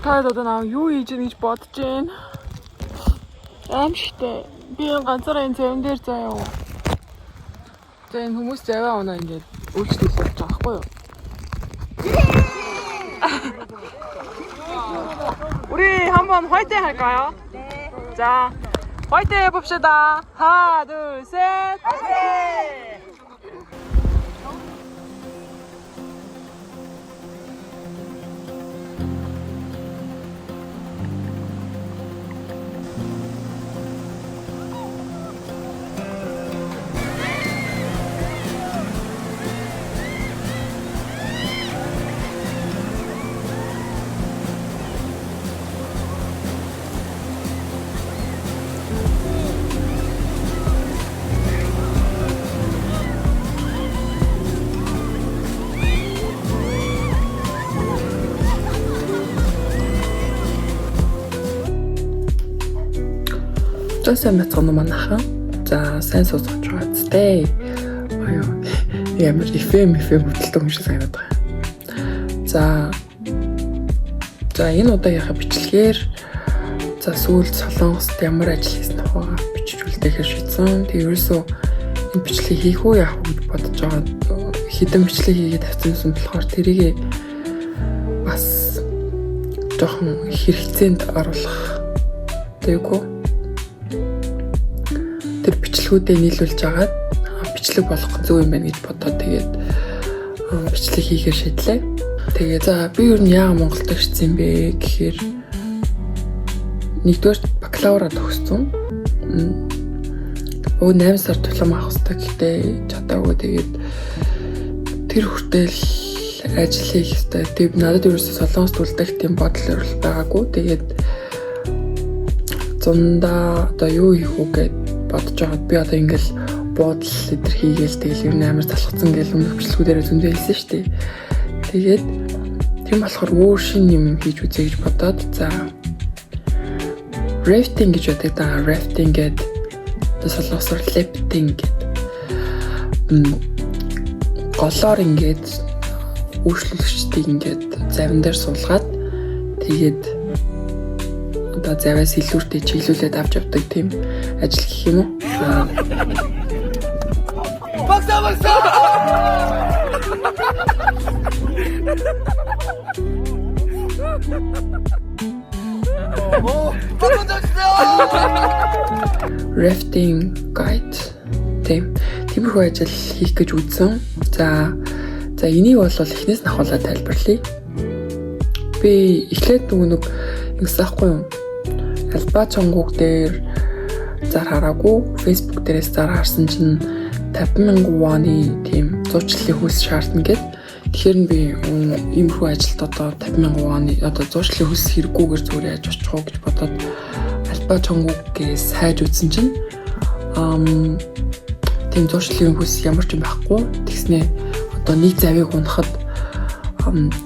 Та одоо наа юу хийж ийн гэж бодож байна. Аимшигтэй. Би ганцаараа энэ зэвэн дээр заяа. За энэ хүмүүс заваа оноо ингээд үйлчлүүлж байгаа байхгүй юу? 우리 한번 화이팅 할까요? 자, 화이팅 해봅시다. 하나, 둘, 셋. 화이팅! сайн бацгаана манайхан. За сайн сонсож байгаа зүтэй. Аюу. Ямар FM хөдөлтөг юм шиг санагдаад байгаа. За энэ удаагийнхаа бичлэгээр за сүүлд Солонгост ямар ажил хийсэн тухайга бичиж үлдээхээр шийдсэн. Тэгээ ерөөсөө энэ бичлэгийг хийх үү яах вэ гэж бодож байгаа. Хэдэн бичлэг хийгээд тавьсан болохоор тэрийг бас жоохон хэрэгцээнд оруулах тэгээгүү. Тэр бичлэгүүдэд нийлүүлж агаад бичлэг болох зөв юм байна гэж бодоод тэгээд бичлэг хийхээр шийдлээ. Тэгээ за би юу яагаад Монголд ирсэн бэ гэхээр нэгдүгээр бакалавра төгссөн. 8 сар диплом авах хэрэгтэй гэхдээ чадаагүй. Тэгээд тэр хүртэл ажил хийх хэрэгтэй. Тэгээд надад ерөөсөө Солонгост үлдэх тийм бодол өрөл байгаагүй. Тэгээд зундаа одоо юу хийх үү гэж бодож байгаад би одоо ингээл буудал лидер хийгээл тэгэл ер нь амар талхацсан гэл өмнөх бичлэгүүдээр зөндөө хэлсэн шүү дээ. Тэгээд тийм болохоор өөр шин юм хийж үзье гэж бодоод за rafting гэж байдаг да. Rafting гэдэг солонгосоор lifting гэдэг. Голоор ингээд үйлчлүүлэгчдийг ингээд завин дээр суулгаад тэгээд одоо заваас илүүртэй чиглүүлээд авч явдаг тийм ажил гэх юм уу? Багсаа! Rafting guide тиймэрхүү ажил хийх гэж үзсэн. За энийг бол эхнээс нь ахуулаад тайлбарлая. Би эхлээд нэг ингэсэхгүй юм. Альба чонгууг дээр зар хараагүй, Facebook дээрээс зар харсан чинь 50,000 воны тийм зуучлалын хөлс шаардна гэд. Тэгэхээр би иймэрхүү ажилд одоо 50,000 воны одоо зуучлалын хөлс хэрэггүйгээр зүгээр яаж очих уу гэж бодоод альба чонгуугээс хайж үзсэн чинь тийм зуучлалын хөлс ямар ч юм байхгүй. Тэгснээ одоо нэг завыг унахад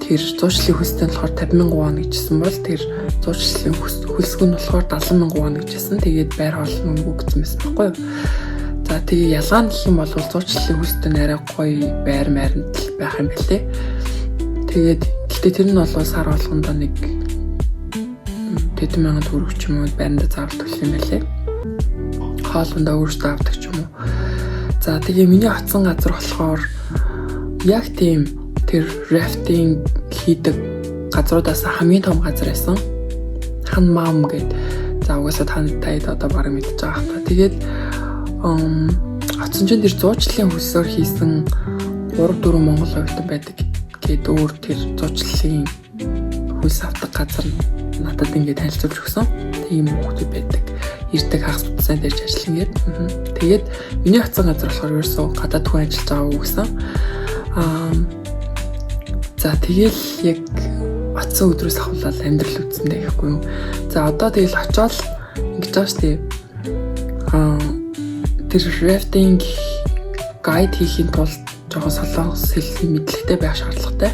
тэр зуучлалын хөлстэй болохоор 50,000 вон гэжсэн бол тэр зуучлалын хөлсгөө нь болохоор 70,000 вон гэжсэн. Тэгээд байр хоолны мөнгө гэсэн байсан байхгүй юу? За тэгээ ялгаа нь гэх юм бол зуучлалын хөлстэй арай гоё байр майранд байх юм билээ. Тэгээд гэхдээ тэр нь бол сар болгондоо нэг 50,000 төгрөг ч юм уу байранда заавал төлөх юм билээ. Хоолндоо өөрөөсөө авдаг ч юм уу. За тэгээ миний очсон газар болохоор яг тийм тэр rafting хийдэг газруудаас хамгийн том газар байсан. Ханмам гэдэг. За угаасаа танд одоо бараг мэдчихэж байгаа хта. Тэгээд очсон чинь тэр зуучлалын хөлсөөр хийсэн 3-4 монгол оюутан байдаг гээд өөр тэр зуучлалын хөлс авдаг газар надад ингээд танилцуулж өгсөн. Тийм хүмүүс байдаг. Ирдэг хагас бүтсэн дээрж ажиллана гээд. Тэгээд миний очсон газар болохоор ерөөсөө гадаад хүн ажиллаж байгаагүй гэсэн. За тэгэл яг очсон өдрөөс ахуулаад амьдрал үтсэндээ гэхгүй юу. За одоо тэгэл очоод ингэж байгаа штеп. Тэр rafting guide хийхин тулд жоохон солонгос хэлний мэдлэгтэй байх шаардлагатай.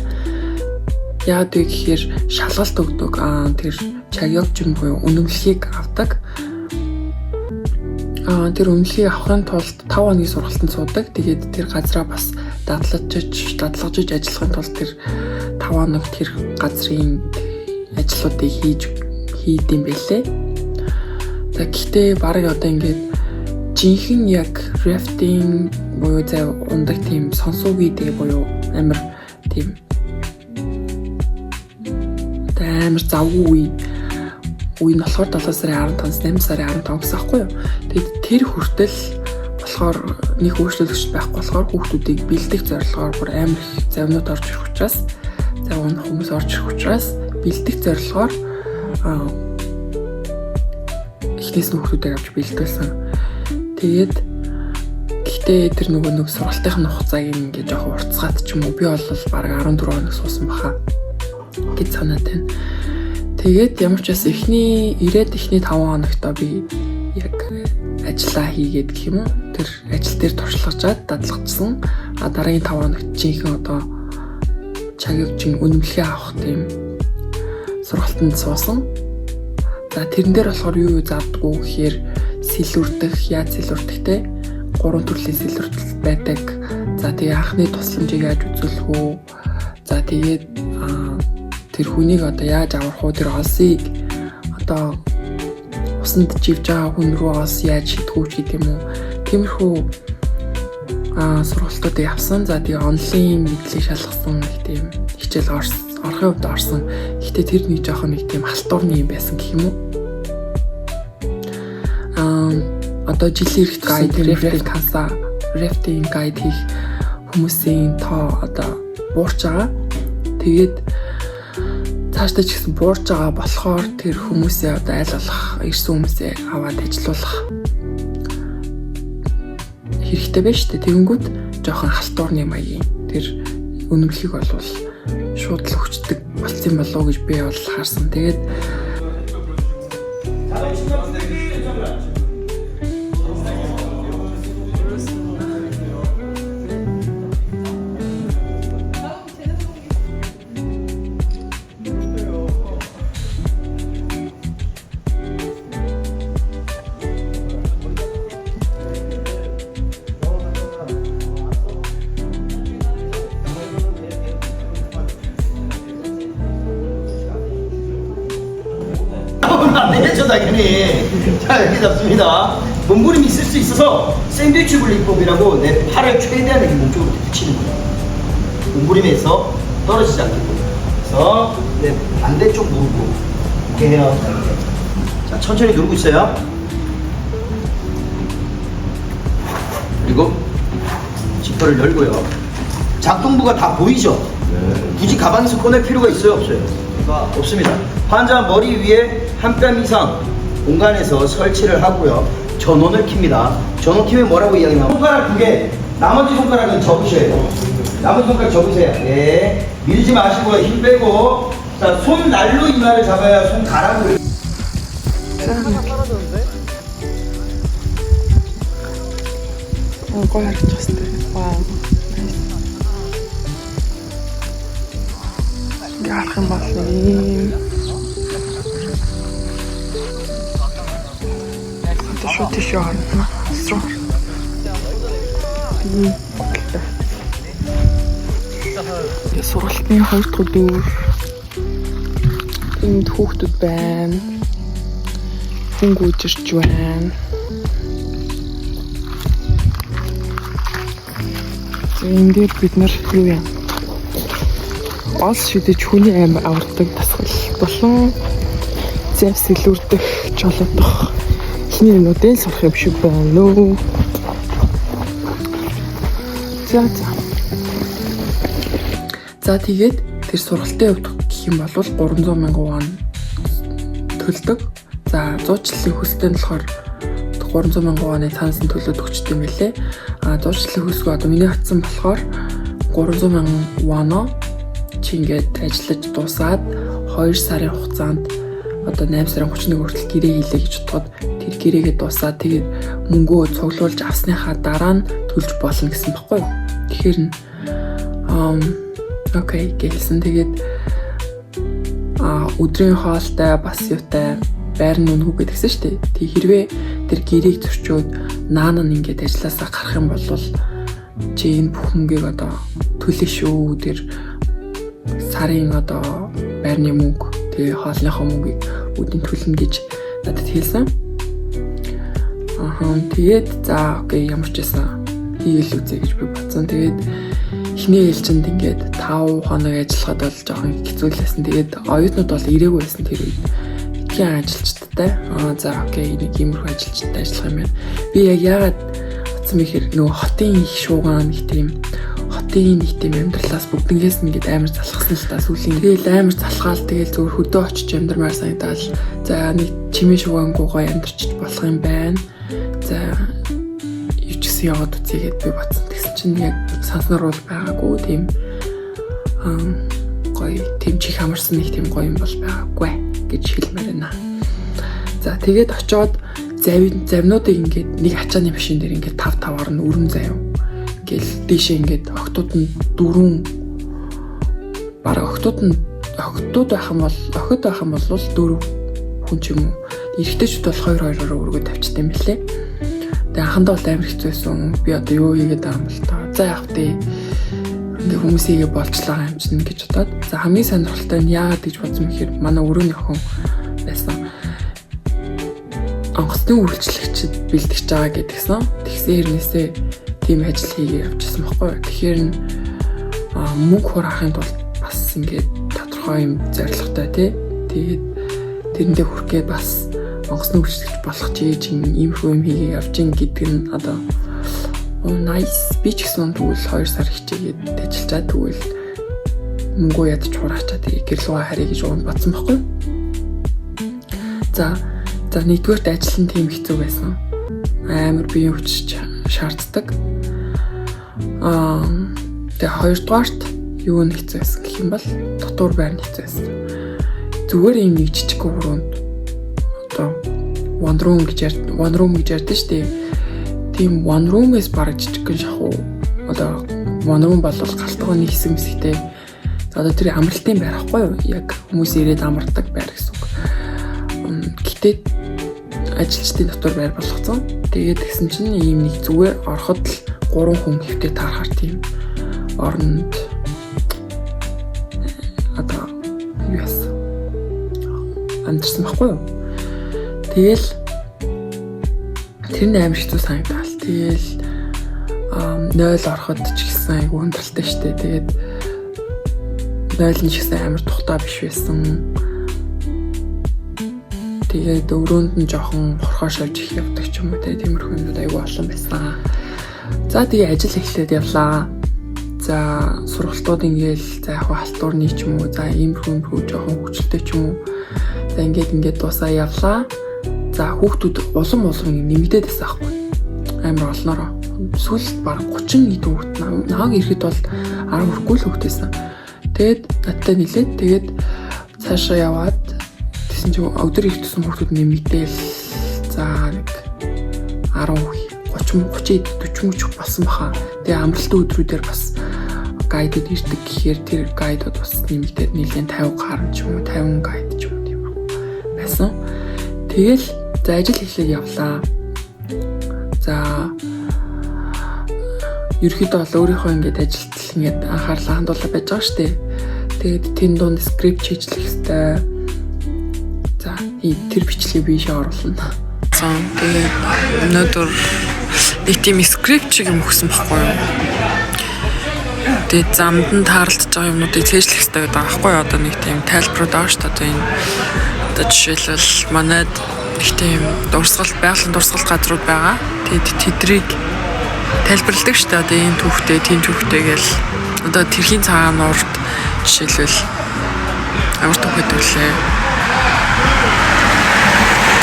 Яагаад вэ гэхээр шалгалт өгдөг. Тэр чагьягч юм буюу үнэмлэхийг авдаг. Тэр үнэмлэхийг авахын тулд 5 хоногийн сургалтанд суудаг. Тэгээд тэр газраа бас дадлагжиж ажиллахын тулд тэр 5 хоног тэр газрын ажлуудыг хийдэм байлээ. За гэхдээ бараг одоо ингээд жинхэнэ яг rafting буюу за ундаг тийм сонсоогүй дээ буюу амар тийм амар завгүй үе нь болохоор 7 сарын 15-8 сарын 15 гэсэн аахгүй юу. Тэгээд тэр хүртэл болохоор нэг өөрчлөлтөж байхгүй болохоор хүүхдүүдийг бэлдэх зорилгоор бүр амар их завнууд орж ирэх учраас завн хүмүүс орж ирэх учраас бэлдэх зорилгоор эхнээс нь хүүхдүүдийг авч бэлдүүлсэн. Тэгээд гэхдээ тэр нэг сургалтын хугацааг ингээд жоохон уртцгаад ч юм уу би бол бараг 14 хоног суусан баха гэж санаад байна. Тэгээд ямар ч бас эхний 5 хоногтоо би яг ажиллаа хийгээд гэх юм уу тэр ажил дээр туршлагажаад дадлагдсан. Дараагийн 5 хоногт жинхэнэ одоо чагийн үнэмлэхээ авах тийм сургалтанд суусан. За тэрэн дээр болохоор юу заадаггүй гэхээр сэлүрдэх, яаж сэлүрдэхтэй 3 төрлийн сэлүрдэл байдаг. За тэгээ анхны тусламжийг яаж үзүүлэх үү? За тэгээд тэр хүнийг одоо яаж аврах уу? Тэр олсыг одоо усанд живж байгаа хүн рүү олс яаж шийдэх үү гэдэг юм уу? Тиймэрхүү сургалтуудыг авсан. За тэгээ онлайн мэдлэг шалгасан нэг тийм хичээл орохын хувьд орсон. Гэхдээ тэр нэг жоохон нэг тийм халтуурны юм байсан гэх юм уу? Одоо жилийн эрт гайд rafting guide хийх хүмүүсийн тоо одоо буурч байгаа. Тэгээд цаашдаа ч гэсэн буурч байгаа болохоор тэр хүмүүсээ одоо аль болох ирсэн хүмүүсээ аваад ажилуулах хэрэгтэй байна шүү дээ. Тэгэнгүүт жоохон халтуурны маягийн тэр үнэмлэхийг болвол шууд л өгчдөг болсон болов уу гэж би бол харсан. Тэгээд 저 당연히 자 여기 잡습니다. 몸부림이 있을 수 있어서 샌드위치 굴리법이라고 내 팔을 최대한 이렇게 목적으로 붙이는 거예요. 몸부림에서 떨어지지 않게. 그래서 내 반대쪽 무릎으로 이렇게 해요. 자 천천히 누르고 있어요. 그리고 지퍼를 열고요. 작동부가 다 보이죠? 굳이 가방에서 꺼낼 필요가 있어요? 없어요? 없습니다. 환자 머리 위에 한 뼘 이상 공간에서 설치를 하고요. 전원을 킵니다. 전원 키면 뭐라고 이야기하냐면 손가락 2개, 나머지 손가락은 접으셔야 돼요. 나머지 손가락 접으세요. 예. 밀지 마시고요. 힘 빼고. 자, 손 날로 이마를 잡아야 손 가락으로. гоё харагдчихсан. Вау. Гарах юм бол ийм шууд тийш явна. Строо. Сургалтын 2 дахь өдөр энд хүүхдүүд байна. Хүн гүйжирч байна. Энд бид нар юу юм? Олс шидэж хүний аим авардаг дасгал болон зэвс илүүрдэх жолоодох эхний юмнуудын сурах юм шиг байна лөө. За тэгээд тэр сургалтын хувьд гэх юм бол 300 мянган вон төлдөг. За зуучлалын хөсөлтөнд болохоор 300 мянган вон цаанаас нь төлөөд өгчт юм билээ. Зуучлалын хөсгөө одоо миний хатсан болохоор 300 мянган воно чи ингээд ажиллаж дуусаад 2 сарын хугацаанд одоо 8 сарын 31 хүртэл гэрээ хийлээ гэж бодоход тэр гэрээгээ дуусаад тэгээд мөнгөө цуглуулж авсныхаа дараа нь төлж болно гэсэн баггүй. Тэгэхээр окей гэлсэн. Тэгээд өдрийн хоолтой бас юутай байр нь үнэгүй гэдгсэн шүү дээ. Тэг хэрвээ тэр гэрээг зөрчөөд наан нь ингээд ажилласаа гарах юм бол чи энэ бүх мөнгийг одоо төлөө шүү. Тэр сарын одоо байрны мөнгө Тэгээ хоолныхоо мөнгийг үүдэн төлнө гэж надад хэлсэн. Тэгээд за окей ямар ч байсан хийгээл үзье гэж би бодсон. Тэгээд эхний ээлжинд ингээд 5 хоног ажиллахад бол жоохон хэцүүлсэн. Тэгээд оюутнууд бол ирээгүй байсан тэр үед. Итгэн ажилчдтай. За окей нэг иймэрхүү ажилчдтай ажиллах юм байна. Би яг яагаад утсан мэхэр нөгөө хотын их шуугаан нэг тийм хотын нэг тийм амьдралаас бүгднгээс ингээд амар залхсан л та сүүлийн. Тэгэл амар залхаал тэгэл зөвхөн хөдөө очиж амьдрмаар санагдаад за нэг чимээ шуугаангүй гоё амьдарч болох юм байна. За юу ч гэсэн яваад үзье гэд би бодсон. Тэгсэн чинь яг санснаар бол байгаагүй тийм гоё тийм чих хамарсан нэг тийм гоё юм бол байгаагүй гэж хэлмээр байна. За тэгээд очоод завнуудыг ингээд нэг ачааны машин дээр ингээд 5-5-аар нь өрн заяа. Ингээл дээшээ ингээд охтууд нь 4 бараг охтууд байх юм бол 4 хүн ч юм уу. Эрэгтэйчүүд бол 2-2-оор өргөд тавьчихсан юм билээ. Тэгээ анхандаа бол амар хэцүү байсан. Би одоо юу хийгээд байгаа юм бол та. За яах вэ? Ингээ хүмүүсийгээ болцлоо юм чинь гэж бодоод. За хамгийн сонирхолтой нь яагаад гэж бодсон мэхээр манай өрөөний охин байсан. Онгоцны үйлчлэгчд бэлтгэж байгаа гэдгсэн. Тэгсэн хэрнээсээ тийм ажил хийгээ явчихсан байхгүй. Тэгэхээр мөнгө хураахын тулд бас ингээд тодорхой юм зорилготой тий. Тэгээд тэрэндээ хүрхгээд бас онгоцны үйлчлэгч болох чийж иймэрхүү юм хийгээ явж ин гэдэг нь одоо nice би ч гэсэн тэгвэл 2 сар хичээгээд ажиллаад тэгвэл мөнгөө ядч хураачаад гэрэл рүү харъя гэж бодсон байхгүй. За нэгдүгээрт ажил нь тийм хэцүү байсан. Амар биеийн хүч шаарддаг. Тэгээ хоёрдугаарт юу нь хэцүү байсан гэх юм бол дотор байрны хэцүү байсан. Зүгээр юм нэг жижиг хүрээнд одоо one room гэж ярьдэн штэ. Тийм one room-ээс бараг жижигхэн шахуу одоо one room бол галтгооны хэсэг мэсгтэй. Одоо тэр амралтын байр ахгүй юу? Яг хүмүүс ирээд амардаг байр гэсэн үг. Гэтэ ажилчдын дотор байр болгоцсон. Тэгээд тэгсэн чинь ийм нэг зүгээр ороход л 3 хүн хэвтэ таарахар тийм оронд одоо юу яасан амьдсан байхгүй юу? Тэгэл тэр амар хэцүү санагдал. Тэгэл 0 ороход ч гэсэн айгүй хүндрэлтэй штэ. Тэгээд 0 нь ч гэсэн амар тухтай биш байсан. Тэгээд өрөөнд нь жоохон хорхоо шавж их явдаг ч юм уу тиймэрхүү юмуд айгүй олон байсан. За тэгээ ажил эхлээд явлаа. За сургалтууд ингээл за яг халтуурны ч юм уу за иймэрхүү жоохон хүчлтэй ч юм уу. За ингээд дуусаа явлаа. За хүүхдүүд улам нэмэгдээд байсан аахгүй. Амар олноороо. Сүүлд баг 30 хэдэн хүүхд нааг ирэхэд бол 10 хүрэхгүй л хүүхдээсэн. Тэгээд надтай нилээд тэгээд цаашаа яваад тэгсэн чинь өдөр их тусан хүүхдүүд нэмэгдээл за нэг 10 30 болсон баха. Тэгээ амралтын өдрүүдээр бас гайдууд ирдэг гэхээр тэр гайдууд бас нэмэгдээд нэлээд 50 гарна ч юм уу 50 гайд ч юм тийм байсан. Тэгэл за ажил эхлээд явлаа. За ерөөхдөө бол өөрийнхөө ингээд ажилтал ингээд анхаарлаа хандуулаад байж байгаа штэ. Тэгээд тэн дунд скрипт хийжлэх хэрэгтэй. За тэр бичлэгийг би шээ оруулна. За тэгээд өнөөдөр нэг тийм скрипт шиг юм өгсөн байхгүй юу? Тэгээд замд нь таарлаж байгаа юмнуудыг цээжлэх хэрэгтэй гэдэг байгаа байхгүй юу? Одоо нэг тийм тайлбарууд байгаа шүү дээ. Одоо жишээлбэл манайд нэг тийм байгалийн дурсгалт газрууд байгаа. Тэгээд тэдрийг тайлбарладаг шүү дээ. Одоо энэ түүхтэй, тийм түүхтэй гэл одоо тэрхийн цагаан нуурд жишээлбэл ямар түүх гэдэг лээ.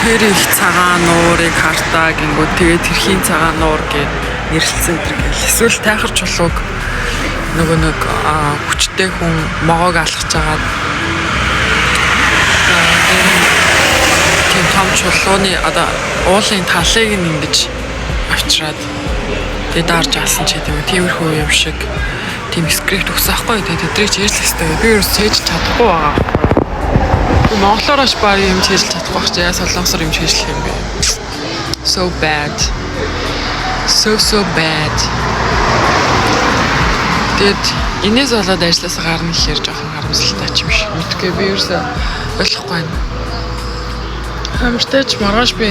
Тэр их цагаан нуурыг хартаа гингүүд тэгээд тэрхийн цагаан нуур гэж нэрлэлсэн тэр гэл. Эсвэл тайхар чулууг нэг хүчтэй хүн могоог алхаж агаад тийм том чулууны одоо уулын талыг ингэж авчираад тэгээд дарж алсан ч гэдэг юм. Тиймэрхүү юм шиг тийм скрипт өгсөн аахгүй. Тэгээд тэдрийг чийжлэх хэрэгтэй. Би ерөөс чийж чадахгүй байгаа. Монголоорооч баг юм чийжлэх чадахгүй ч яа солонгосоор юм чийжлэх юм бэ. So bad. So bad. Тэгээд энэс болоод ажлаас гарна гэхээр жоохон харамсалтай ч юм шиг. Мэдгүй би ерөөсөө Ойлгохгүй байна. Хамартай ч маргааш би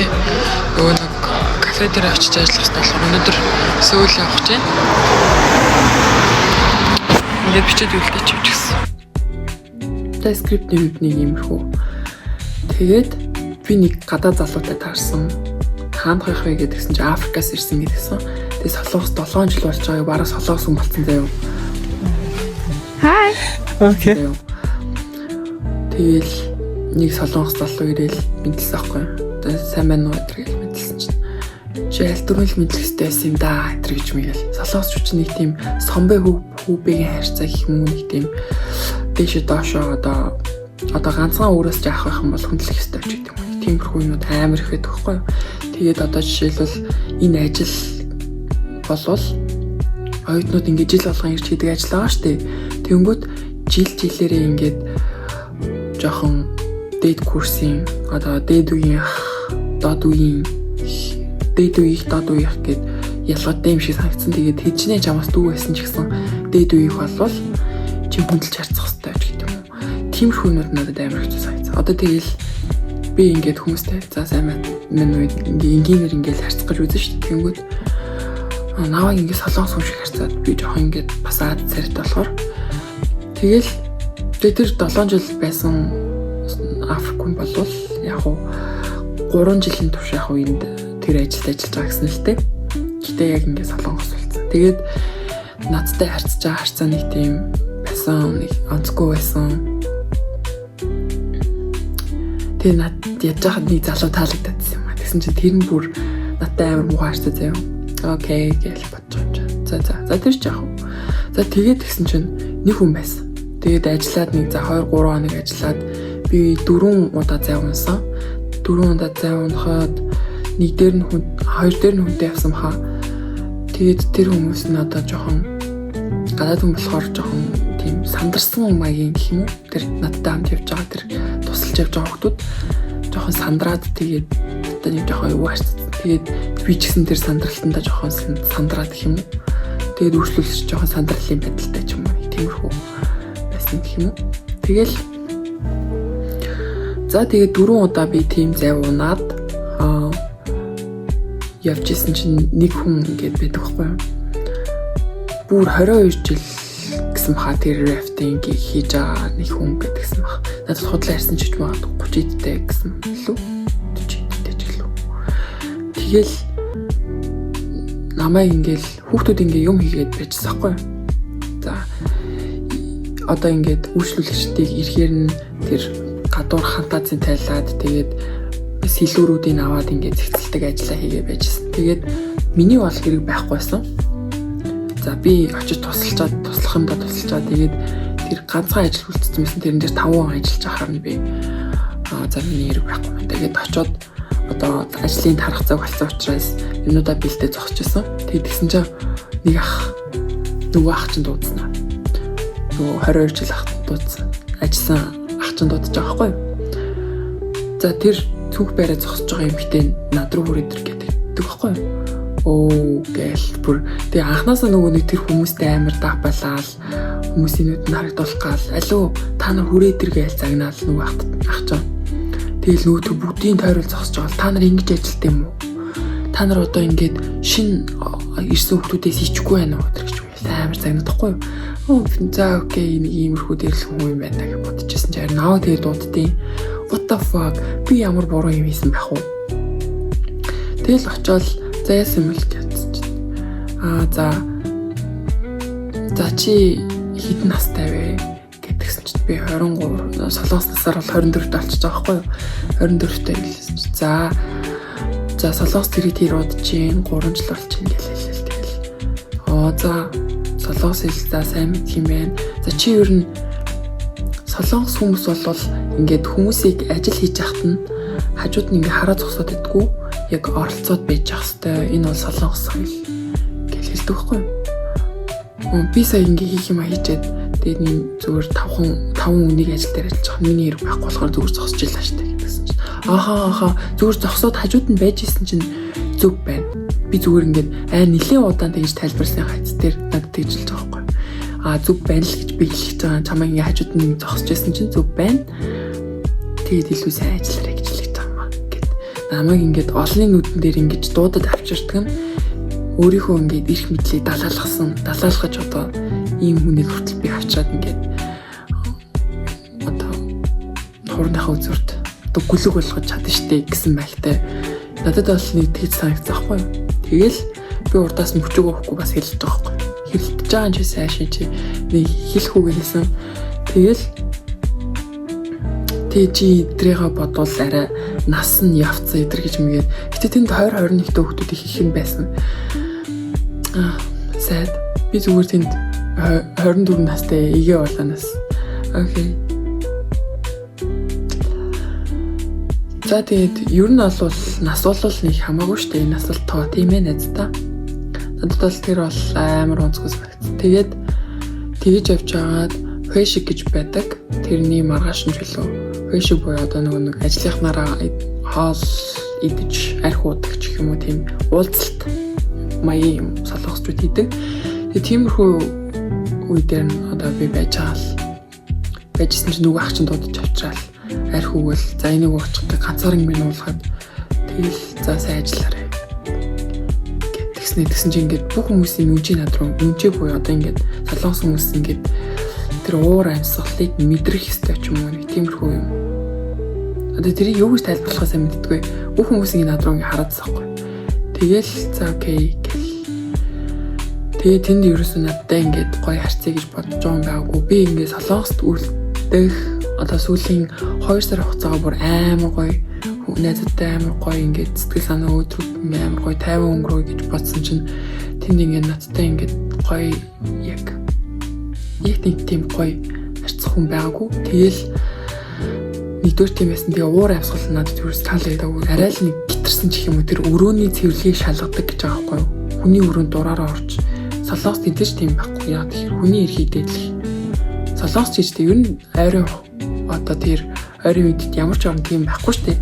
нөгөө нэг кафе дээр очиж ажиллах хэрэгтэй болохоор өнөөдөр Сөүл явах гэж байна. Ингээд бичээд үлдээч юм гэсэн. Тэгээ скриптний үед нэг иймэрхүү. Тэгээд би нэг гадаа залуутай таарсан. Хаанд хайх вэ гэдгсэн чинь Африкаас ирсэн гэдгсэн. Тэгээ Солонгос 7 жил болж байгааг бараг Солонгос хүн болсон заяа. Hi. Окей. Тэгэл нэг Солонгос залуу ирээл мэдлсэн аахгүй. Тэгээ сайн байна уу гэж мэдлсэн чинь. Чи аль дүрмэл мэдлэх хэрэгтэй байсан юм да гэж мэгэл. Солонгос ч нэг тийм сомбэ хүүбэгийн харьцаа гэх юм уу нэг тийм дэше доошоо одоо ганцхан өөрөөс ч авах юм бол хөндлөх хэрэгтэй ч гэдэг юм. Тиймэрхүү юмуд амар их байдаг байхгүй юу. Тэгээд одоо жишээлбэл энэ ажил болвол оюутнууд ингээд жил болгон ирж хийдэг ажил байгаа шүү дээ. Тэнгүүд жилээрээ ингээд жоохон дээд курсын одоо дээд үеийн доод үеийн дээд үеих доод үеих гэд ялгаатай юм шиг санагдсан. Тэгээд хэчнээ чамаас дүү байсан ч гэсэн дээд үеих болвол чи хөндлөж харцах хэрэгтэй ч гэдэг юм уу. Тиймэрхүү юмуд надад амар хэцүү санагдсан. Одоо тэгэл би ингээд хүмүүстэй за сайн байна үед ингээр ингээд харьцах гэж үзэн шүү дээ. Тэнгүүд наваа ингээд солонгос хүн шиг харьцаад би жоохон ингээд бас аад царит болохоор тэгэл тэр 7 жил байсан Африк хүн болвол яг уу 3 жилийн турш яг уу энд тэр ажилд ажиллаж байгаа гэсэн л дээ. Гэтэ яг ингээд солонгос болсон. Тэгээд надтай харьцаж байгаа харьцаа нэг тийм байсан, нэг онцгүй байсан. Тэгээ над яаж хаад нэг залуу таалагдчихсан юм аа. Тэгсэн чинь тэр нь бүр надтай амар муухай харьцаа заяа. Окей гэж бодож байгаа. За тэр ч яах вэ? За тэгээд тэгсэн чинь нэг хүн байсан. Тэгээд ажиллаад нэг за 2 3 хоног ажиллаад би 4 удаа зай унсан. 4 удаа зай унахад нэг дээр нь хүн 2 дээр нь хүнтэй явсан хаа. Тэгээд тэр хүмүүс нь одоо жоохон гадаад хүн болохоор жоохон тийм сандарсан маягийн гэх юм уу. Тэр надтай хамт явж байгаа тэр тусалж явж байгаа хүмүүс жоохон сандраад тэгээд одоо нэг жоохон юу харцсан. Тэгээд би ч гэсэн тэр сандралтандаа жоохон сандраад гэх юм уу. Тэгээд өөрчлөлт жоохон сандралын байдалтай ч юм уу. Тиймэрхүү байсан гэх юм уу. Тэгэл за тэгээд 4 удаа би тийм зай унаад явжсэн чинь нэг хүн ингээд байдаг байхгүй юу. Бүр 22 жил гэсэн хаа тэр рафтинг хийж байгаа нэг хүн гэдгсэн баг. Надад худлаа ярьсан ч гэж магадгүй 30 эдтэй гэсэн лүү. 40 эдтэй ч лүү. Тэгэл намайг ингээл хүүхдүүд ингээ юм хийгээд байжсан байхгүй юу. За одоо ингээд үйлчлүүлэгчдийг ирэхээр нь тэр гадуур фантазийн тайлаад тэгээд сэлүүрүүдийг аваад ингээд зэгцэлдэг ажиллаа хийгээ байжсэн. Тэгээд миний бол хэрэг байхгүйсэн. За би очиж туслахындаа тусалчаад тэгээд тэр ганцхан ажил үлдсэн юмсан тэрэн дээр 5 он ажиллаж байхаар нь би за миний хэрэг байхгүй юм. Тэгээд очоод одоо ажлын тарах цаг болсон учраас юмудаа бэлдээ зогсчихсон. Тэгээд тэгсэн чинь нэг нөгөө ах чинь дуудсан. Нөгөө 22 жил ах дуудсан. Ажилласан ах чинь дуудаж байгаа байхгүй юу? За тэр цүнх байраа зогсож байгаа юм хитэн над руу хүрээд ир гэдэг байхгүй юу? Оо гээл бүр тэгээ анханасаа нөгөө нэг тэр хүмүүстэй амар дагбалаал хүмүүсийн нүд нь харагдуулах гал алуу та нар хүрээд ир гээл загнаал нөгөө ах чинь тэгэл нөгөө бүгдийн тойрол зогсож байгаа та нар ингэж ажилт юм уу? Та нар одоо ингээд шин ирсэн хүмүүсээс ичгүй байна уу гэж амар загнахгүй юу? Оо за окей нэг иймэрхүү дэрлэх хүн юм байна гэж бодчихсон чинь харин наваа тэгээ дууддیں۔ What the fuck? Би ямар буруу юм хийсэн байх вэ? Тэгэл очоод за яасан юм л гэсэн чинь. За чи хэдэн настай вэ? Гэдгсэн чинь би 23. Солонгос насаар бол 24-т болчихж байгаа байхгүй юу? 24-тэй хэлсэн чинь. За солонгос тэрийг удаж чинь 3 жил болж чинь гэж хэлээ. Тэгэл. За солонгос хэлээ сайн мэдх юм байна. За чи ер нь солонгос хүмүүс бол ингээд хүмүүсийг ажил хийж яхад нь хажууд нь ингээд хараа зогсоод идэггүй яг оролцоод байж ах хэвээр энэ бол солонгос соёл гэж хэлдэг байхгүй юу? Би сая ингээд хийх юм хийчихэд тэгээд нэг зүгээр 5 үнийг ажил дээр ажиллаж байгаа. Миний хэрэг байхгүй болохоор зүгээр зогсож илаа штэ гэсэн чинь. Ахаа зүгээр зогсоод хажууд нь байж исэн чинь зөв байна. Би зүгээр ингээд нэлээд удаан тэгж тайлбарласан хайц дээр надад тэгж хэлж байгаа байхгүй юу? Зүг байна л гэж би хэлж байгаа. Чамайг ингээ хажууд нь зогсож байсан чинь зүг байна. тэгээд илүү сайн ажиллаарай гэж хэлж байгаа юм аа. Гэт намайг ингээд олонний нүдэн дээр ингэж дуудад авчирдаг нь өөрийнхөө ингээд эрх мэдлийг далаалгаж одоо ийм хүнийг хүртэл би авчираад ингээд одоо хуурныхаа үзүүрт одоо гүлэг болгож чадна штэ гэсэн байхтай надад бол нэг тэгж санагдсан байхгүй юу. Тэгэл би урдаас мөчөг өгөхгүй бас хэлж байгаа байхгүй. Хэлж байгаа юм чи сайшаа чи нэг хэлэх үг хэлсэн. Тэгэл чи эдрийгээ бодвол арай нас нь явцсан эдэр гэж мэгээд. Гэтэ тэнд 20-21 дэх хүүхдүүд их юм байсан. Sad. Би зүгээр тэнд 24 настай эгээ болоноос. Окей. За тэгээд ер нь бол нас бол нэг хамаагүй шүү дээ. Нас бол тоо тийм ээ найздаа. Надад бол тэр бол амар онцгой санагдсан. Тэгээд тэгж явж байгаад фэшиг гэж байдаг. Тэрний маргааш нь чөлөө. Фэшиг буюу одоо нэг ажлынхнаараа хоол идэж арх уудаг ч юм уу тийм уулзалт маягийн солонгосчууд хийдэг. Тэгээд тиймэрхүү үедэр одоо би байжсэн чинь нөгөө ах чинь дуудаж авчраал арх өгөөл за энийг уучих гэ ганцаараа минь уулгаад тэгэл за сайн ажиллаарай тэгсэн чинь ингээд бүх хүмүүсийн үнжийн над руу үнжээ буюу одоо ингээд солонгос хүмүүс ингээд тэр уур амьсгалыг мэдрэх ёстой ч юм уу нэг тиймэрхүү юм. Одоо тэрийг юу гэж тайлбарлахаа сайн мэддэггүй. Бүх хүмүүсийн над руу ингээд хараадсан байхгүй. Тэгэл за окей гэл. Тэгээ тэнд ерөөсөө надтай ингээд гоё харьцаа гэж бодож байгаа юм байгаагүй. Би ингээд солонгост үлдэх одоо сүүлийн 2 сар хугацаагаа бүр амар гоё найзтай амар гоё ингээд сэтгэл санаа өдрөг амар гоё тайван өнгөрөө гэж бодсон чинь тэнд ингээд надтай ингээд гоё яг нэг тийм гоё харьцах хүн байгаагүй. Тэгэл нэгдүгээр тийм байсан. Тэгээ уур амьсгал надад ерөөс таалагдаагүй. Арай л нэг гитэрсэн ч юм уу тэр өрөөний цэвэрлэгийг шалгадаг гэж байгаа байхгүй юу. Хүний өрөөнд дураараа орж солонгос тэдэж тийм байхгүй яа тэгэхээр хүний эрхийг дээдлэх. Солонгос ч гэжтэй ер нь ойрын одоо тэр ойрын үед ямар ч орн тийм байхгүй шүү дээ.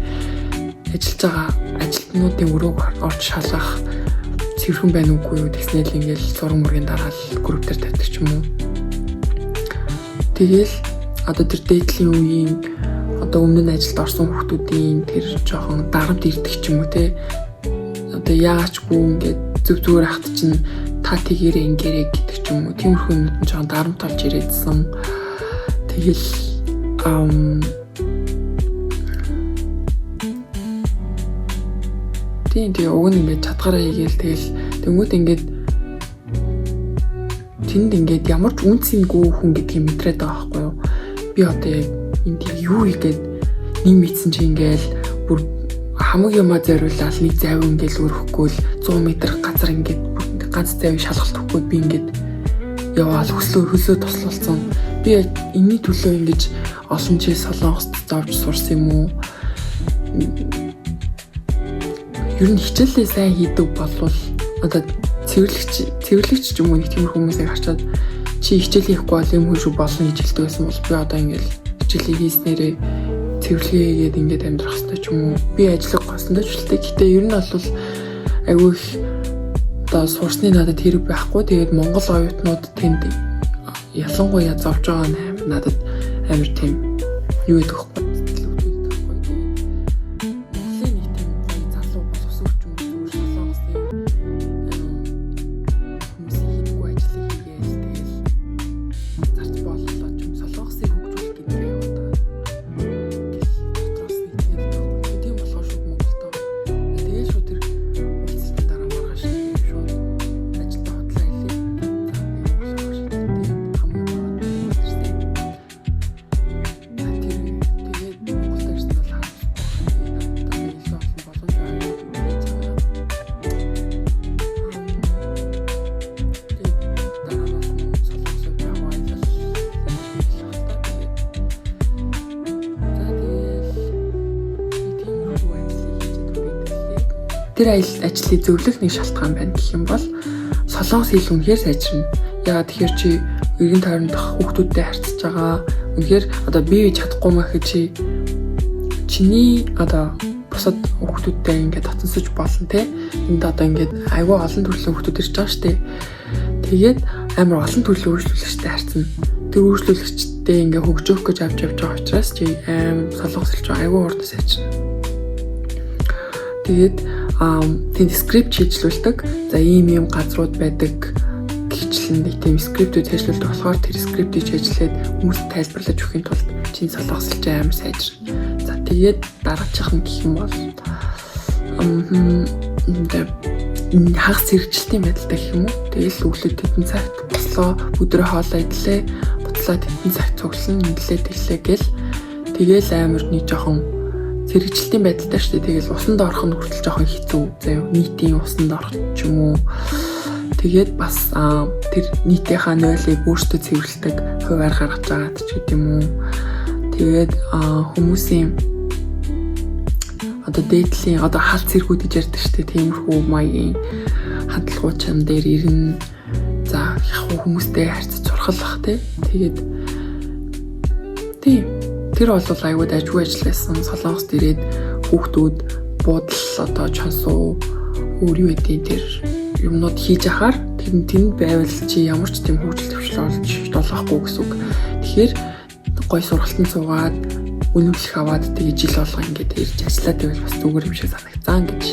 Ажиллаж байгаа ажилтнуудын өрөөг орж шалгах цэвэрхэн байна уугүй юу тэгснээл ингээл суран мөргийн дараал групп дээр тавьдаг ч юм уу. Тэгэл одоо тэр дээдлийн үеийн одоо өмнө нь ажилд орсон хүмүүсийн тэр жоохон дарамт ирдэг ч юм уу те. Одоо яачгүй ингээд зүгээр ахт чинь та тэгээрээ ингээрээ гэдэг ч юм уу. Тиймэрхүү юм жоохон дарамт болж ирээдсэн. Тэгэл тэгээ уг нь ингээд чадгаараа хийгээл тэгэл тэнгууд ингээд тэнд ингээд ямар ч үнцэнгүй хүн гэдгийг мэдрээд байгаа байхгүй юу. Би одоо яг энд юу хийгээд нэг мэдсэн чи ингээл бүр хамаг юмаа зориулаад нэг завь ингээл өрөхгүй л 100 м газар ингээд ганц завь шалгалт өгөхгүй би ингээд яваал хөлөө тослуулсан. Би энэний төлөө ингэж олон жил солонгост давж сурсан юм уу? Ер нь хичээлээ сайн хийдэг болвол одоо цэвэрлэгч ч юм уу нэг тиймэрхүү хүмүүсийг харчаад чи хичээл хийхгүй бол юм хүн шүү болно гэж хэлдэг байсан бол би одоо ингээл хичээлээ хийснээрээ цэвэрлэгээгээд ингээд амьдрах хэрэгтэй ч юм уу. Би ажиллах госноо ч үлдээ. Гэтэ ер нь бол айгүй их одоо сурсны надад хэрэг байхгүй. Тэгээд Монгол оюутнууд тэнд ялангуяа зовж байгаа нь надад амар тийм юу гэдэг вэ? Тэр ажлыг зөвлөх нэг шалтгаан байна гэх юм бол солонгос хэл үнэхээр сайжирна. Яагаад тэгэхээр чи эргэн тойрондох хүүхдүүдтэй харьцаж байгаа. Үнэхээр одоо бие бие чадахгүй маа гэж чиний одоо бусад хүүхдүүдтэй ингээд татансаж болно те. Энд одоо ингээд айгүй олон төрлийн хүүхдүүд ирж байгаа штэ. Тэгээд амар олон төрлийн үйлчлүүлэгчтэй харьцна. тэр үйлчлүүлэгчтэй ингээ хөгжөөх гэж авч явж байгаа учраас чи солонгосч айгүй урд сайжрна. Тэгээд тэнд скрипт хийжлүүлдэг. За ийм газрууд байдаг гिचлэн тийм скриптүүд хийжлүүлдэг болохоор тэр скриптийг хийжлээд хүмүүст тайлбарлаж өгөхийн тулд чинь солонгосч амар сайжрна. За тэгээд дараачих нь гэх юм бол хагас хэрэгжилтийн байдалтай гэх юм уу. Тэгэл өглөө тэдэн цагт бослоо өдрөө хоолоо идлээ. Бутлаа тэдэн цагт цуглан инглээ гэл тэгэл амар нэг жоохон зэрэгжилтийн байдалтай шүү дээ. Тэгэл усанд орох нь хүртэл жоохон хэцүү. Заяа нийтийн усанд орох ч юм уу. Тэгээд бас тэр нийтийнхаа нойлыг өөртөө цэвэрлдэг хуваар гаргаж байгаад ч гэдэм үү. Тэгээд хүмүүсийн одоо дээдлийн одоо хаалт цэргүүд гэж ярьдаг шүү дээ. Тиймэрхүү маягийн хандлагуучан дээр ирнэ. За яг хүмүүстэй харьцаж сурхалах тий. Тэгээд тийм тэр бол аюул ажгүй ажилласан. Солонгост ирээд хүүхдүүд буудал одоо чонсуу өөр юу гэдгийг тэр юмнууд хийж ахаар тэнд байвал чи ямар ч тийм хөгжил төвчлөлж долоохгүй гэсэн үг. Тэгэхээр гой сургалтанд суугаад үнэмлэх аваад тэгээ жил болго ингээд ирж ажиллаад байвал бас зүгээр юм шиг санагцсан гэж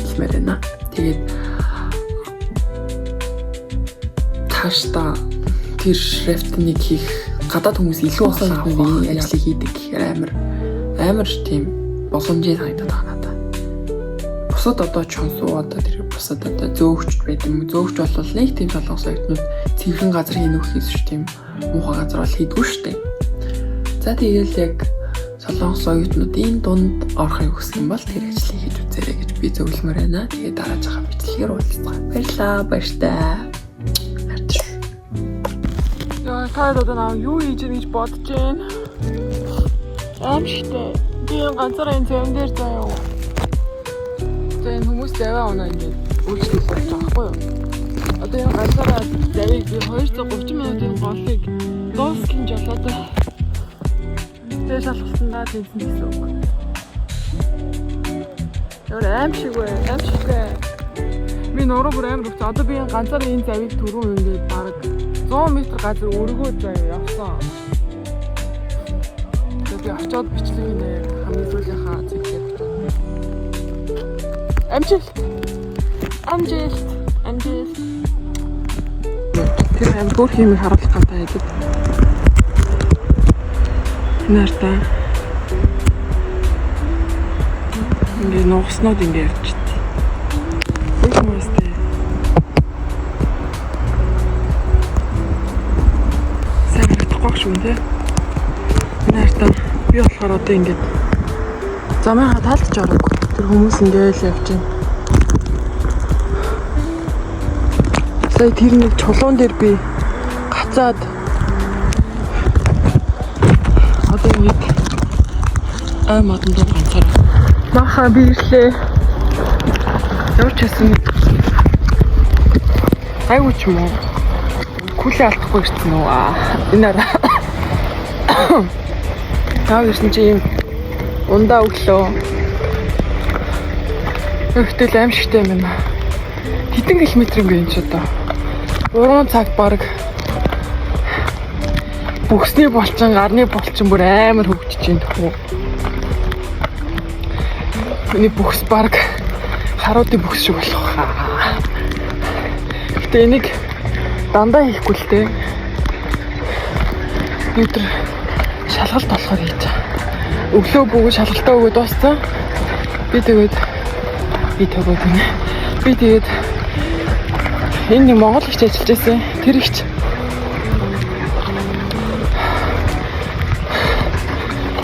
хэлмээр байна. Тэгээд тааштай тэр шрифтнийг хийх гадаад хүмүүс илүү олон ажлыг хийдэг гэхээр амар тийм боломжтой санагдаад байна надад. Бусад одоо чонсуу одоо тэр бусад одоо зөөгч байд юм. Зөөгч бол нэг тийм солонгос оюутнууд цэвэрхэн газар хийнөх хийх шүү тийм муухай газар бол хийдгүй шүү дээ. За тэгэл яг солонгос оюутнуудын дунд орохыг хүсэх юм бол тэр ажлыг хийж үзээрэй гэж би зөвлөмөр байна. Тэгээд дараажийнхаа бичлэгээр уулзцгаа. Баярлалаа, баяртай. Яа, таад одоо юу хийж ийн гэж бодож байна. Аимшигтэй. Би ганцаараа энэ зам дээр заяа. Тэгээ хүмүүс заваа оноо ингээд үйлчлүүлж байгаа байхгүй юу? Одоо энэ ганцаараа завыг би 230 минутын голыг дуусгин жолоод тэгэл алхаснаа тэнцэн гэсэн үг. Өөр аимшигтэй. Би нуруу бүр амар өгч. Одоо би ганцаараа энэ завыг түрүү ингээд бараг 100 м газар өргөө заяа явсан. Тэгээд очиод бичлэг нэ хамгийн сүүлийнхаа зэвлэг. Амжилт. Тэр амгуур хэмиг харуулах гэдэг хэлээд. Нартаа. Ингээ нуугснууд ингээ явчихт. Хүмүүстэй. Сайн мэдхгүй шүү дээ. Нартаа би болохоор одоо ингээ замаа таалж ороогүй. Тэр хүмүүс ингээл явж байна. Сая тэр нэг чулуун дээр би гацаад одоо ингэ модон доо ганцаар маха бирлээ. Явж байсан. Айгуу ч юм уу. Күлээ алдахгүй ирсэн үү? Энэ араа. Тав ирсэн чи юм ундаа өглөө. Өгтөл аимшигтай юм байна. Хэдэн километр юм бэ энэ ч одоо? 3 цагт баг бүхсний булчин, гарны булчин бүр амар хөвгөж чинь тхүү. Миний бүхс баг харуудын бүхс шиг болох хаа. Гэтэ энийг дандаа хийхгүй л дээ. Өдөр шалгалт болохоор хийж. Өглөө бүгд шалгалтаа өгөө дууссан. Би тэгээд энэ Монгол ихч ажиллаж байсан. Тэр ихч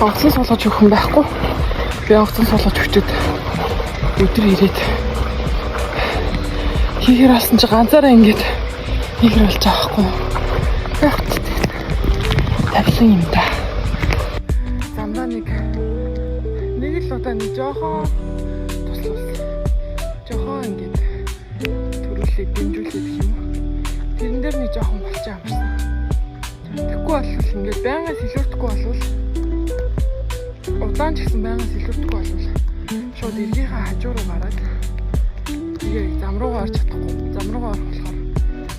онгоцон суулгаж өгөх юм байхгүй. Би онгоцон суулгаж өгчөөд өдөр ирээд хийхэр алсан чи ганцаараа ингэж хийхэр болж байгаа байхгүй. Тавлан юм да. Замдаа нэг л удаа нэг жоохон ингэж төрүүлээ дэмжүүлээд гэх юм уу. Тэрэн дээр нэг жоохон болчих амарсан. Тэгэхгүй бол ингээд байнга сэлүүрдэхгүй болвол удаан ч гэсэн байнга сэлүүрдэхгүй болвол шууд эргийнхаа хажуу руу гараад тэгээ зам руугаа орж чадахгүй. Зам руугаа орох болохоор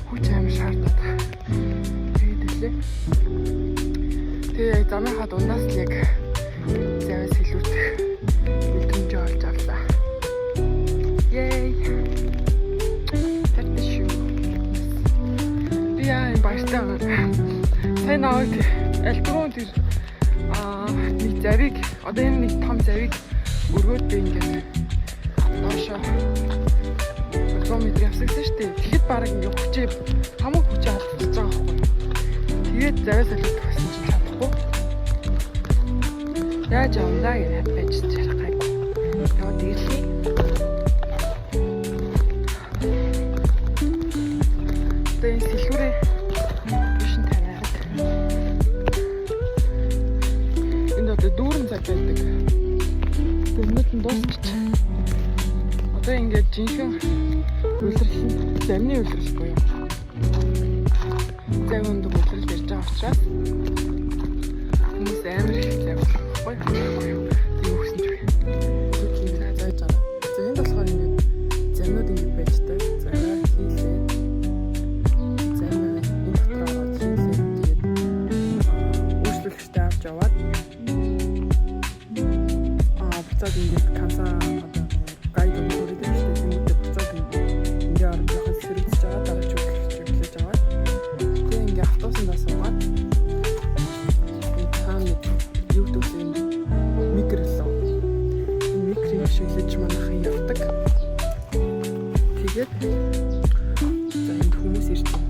хүч амар шаардаад. Тэгээд л хэлээ. Тэгээ замынхаа дундаас л яг завьс хэлүүлэх үлдэмж олж авлаа. Yay! Тэт шүү. Би яа баяртай. Сайн аваад альбруу тэр нэг завиг одоо энэ нэг том завиг өргөөд би ингээд доошоо 100 м явсан шүү дээ. Тэгэхэд баг ингээд хүчээ хамаг хүчээ алдчихж байгаа байхгүй. Тэгээд завиас олж төгсөн чинь чадахгүй. Яаж явна гэж байж чарахгүйг. Яа дэглээ. Тэгээд сэлгүүрээ бишин тавиад. Энд одоо дүүрэн цаг байдаг. Өмнөд нь дуусчих. Одоо ингээд жинхэнэ үйлрэл замны үйлрэл буюу завинд үйлрэл ярьж байгаа учраас хүмүүс амар их завинд байхгүй юу гэсэн ч үгүй. Түүний зааж байгаа. Зэнд болохоор ингээд замнууд ингээд байж таа. Заваа хийлээ. Замаа энэ дотроо ороод хийлээ. Тэгээд үйлчлэгчтэй авч яваад буцаад ингээд каса одоо гайд өгөөд ирсэн юм дэ буцаад ингээд орж явах сэрэгдэж байгаа дараа чөглөж аваад тэгээд ингээд автобусандаа суугаад тааны YouTube-ийн микролоо микрийг шилжиж манайхан явдаг. Тэгээд за энд хүмүүс ирсэн.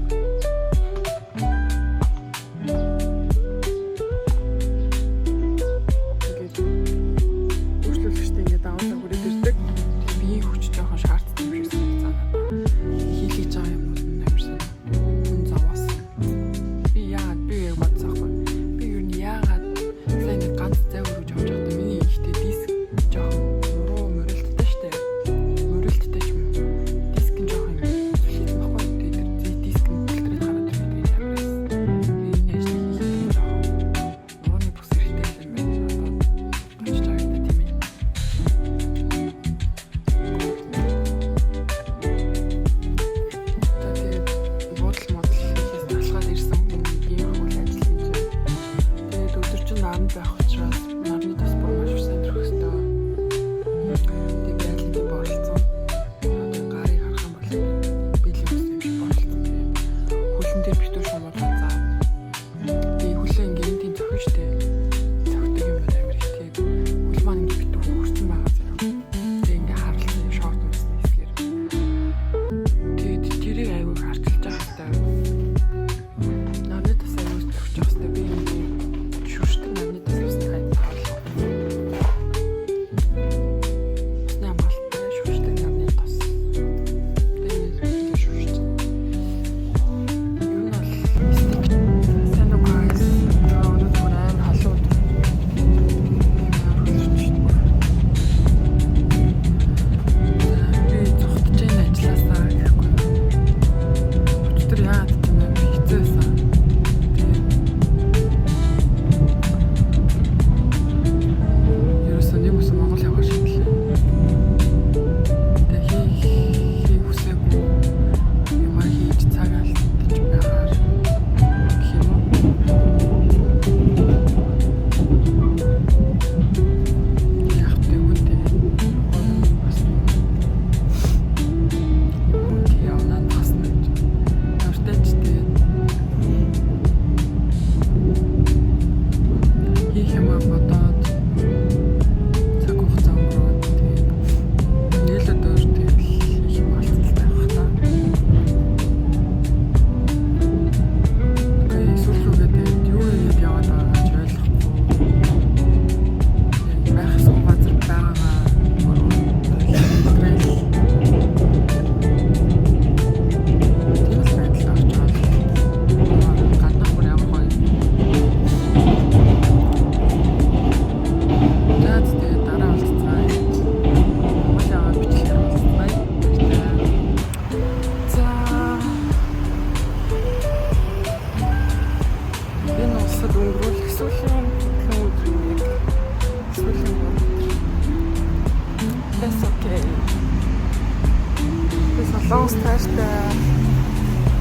Солонгос тааштай.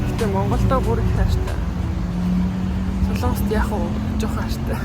Гэтэ Монголдоо бүр их тааштай. Солонгост яг уу жоохон аштай.